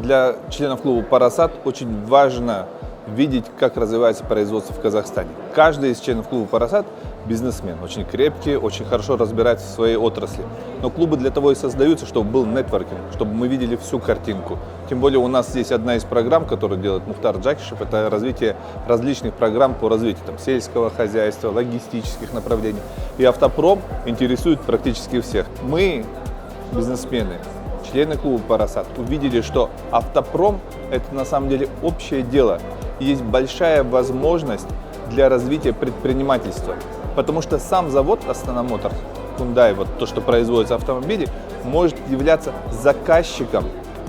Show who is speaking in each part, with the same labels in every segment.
Speaker 1: Для членов клуба «Парасат» очень важно видеть, как развивается производство в Казахстане. Каждый из членов клуба «Парасат» бизнесмен, очень крепкий, очень хорошо разбирается в своей отрасли. Но клубы для того и создаются, чтобы был нетворкинг, чтобы мы видели всю картинку. Тем более у нас здесь одна из программ, которую делает Мухтар Джакишев, это развитие различных программ по развитию сельского хозяйства, логистических направлений. И автопром интересует практически всех. Мы, бизнесмены, члены клуба «Парасат», увидели, что автопром – это на самом деле общее дело. И есть большая возможность для развития предпринимательства. Потому что сам завод Астана Моторс, Hyundai, вот то, что производится автомобили, может являться заказчиком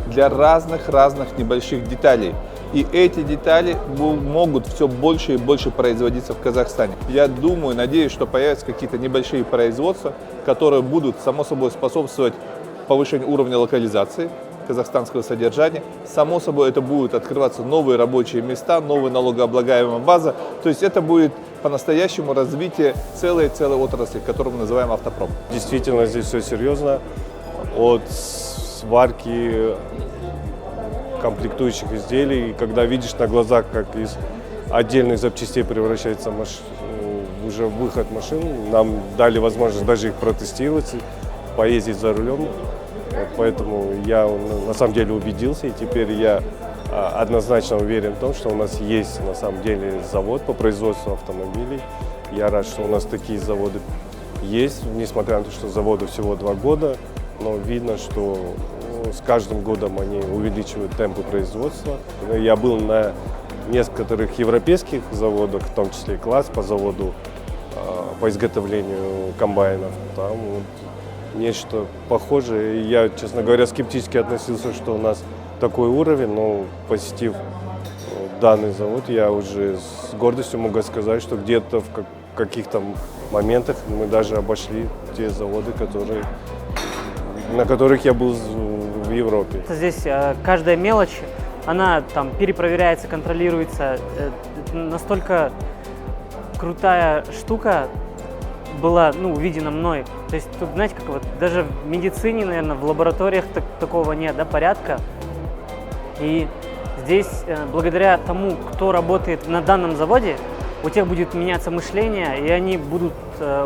Speaker 1: для разных небольших деталей. И эти детали могут все больше и больше производиться в Казахстане. Я думаю, надеюсь, что появятся какие-то небольшие производства, которые будут, само собой, способствовать повышению уровня локализации казахстанского содержания. Само собой, это будут открываться новые рабочие места, новая налогооблагаемая база. То есть это будет по-настоящему развитие целой отрасли, которую мы называем автопром.
Speaker 2: Действительно, здесь все серьезно. От сварки комплектующих изделий, когда видишь на глазах, как из отдельных запчастей превращается уже выход машин, нам дали возможность даже их протестировать, поездить за рулем. Поэтому я на самом деле убедился, и теперь я однозначно уверен в том, что у нас есть на самом деле завод по производству автомобилей. Я рад, что у нас такие заводы есть, несмотря на то, что заводу всего 2 года, но видно, что с каждым годом они увеличивают темпы производства. Я был на некоторых европейских заводах, в том числе и класс по заводу по изготовлению комбайнов. Там нечто похожее. Я, честно говоря, скептически относился, что у нас такой уровень, но посетив данный завод, я уже с гордостью могу сказать, что где-то в каких-то моментах мы даже обошли те заводы, на которых я был в Европе.
Speaker 3: Здесь каждая мелочь, она там перепроверяется, контролируется. Настолько крутая штука была, увидена мной. То есть тут, знаете, как вот даже в медицине, наверное, в лабораториях такого нет, порядка. И здесь, благодаря тому, кто работает на данном заводе, у тех будет меняться мышление, и они будут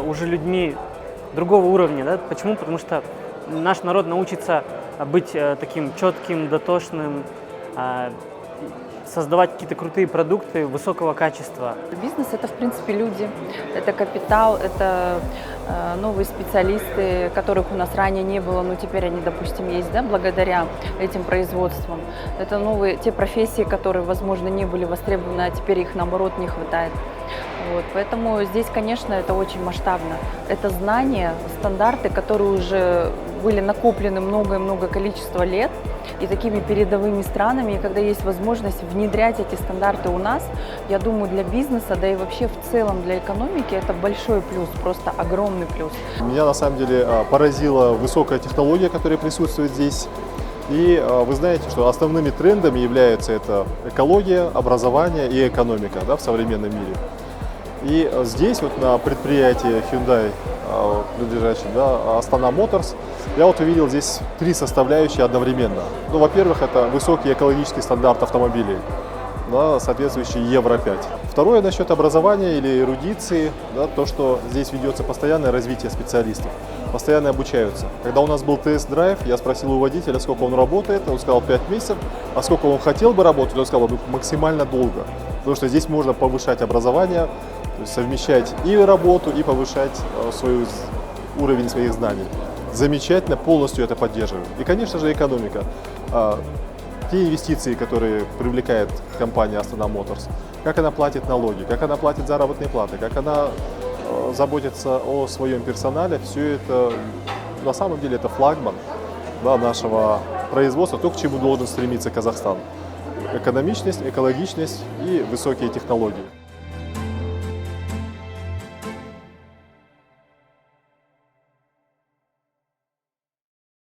Speaker 3: уже людьми другого уровня. Почему? Потому что наш народ научится быть таким четким, дотошным, создавать какие-то крутые продукты высокого качества.
Speaker 4: Бизнес – это, в принципе, люди, это капитал, это новые специалисты, которых у нас ранее не было, но теперь они, допустим, есть, благодаря этим производствам. Это те профессии, которые, возможно, не были востребованы, а теперь их, наоборот, не хватает. Поэтому здесь, конечно, это очень масштабно. Это знания, стандарты, которые уже были накоплены много количество лет и такими передовыми странами. И когда есть возможность внедрять эти стандарты у нас, я думаю, для бизнеса, да и вообще в целом для экономики это большой плюс, просто огромный плюс.
Speaker 5: Меня на самом деле поразила высокая технология, которая присутствует здесь. И вы знаете, что основными трендами являются это экология, образование и экономика в современном мире. И здесь на предприятии Hyundai, принадлежащем Астана Моторс, я увидел здесь 3 составляющие одновременно. Во-первых, это высокий экологический стандарт автомобилей, соответствующий Евро-5. Второе, насчет образования или эрудиции, то, что здесь ведется постоянное развитие специалистов, постоянно обучаются. Когда у нас был тест-драйв, я спросил у водителя, сколько он работает, он сказал 5 месяцев, а сколько он хотел бы работать, он сказал максимально долго. Потому что здесь можно повышать образование, то есть совмещать и работу, и повышать уровень своих знаний. Замечательно, полностью это поддерживаю. И, конечно же, экономика. Те инвестиции, которые привлекает компания Астана Моторс, как она платит налоги, как она платит заработные платы, как она заботится о своем персонале, все это на самом деле это флагман нашего производства, то, к чему должен стремиться Казахстан. Экономичность, экологичность и высокие технологии.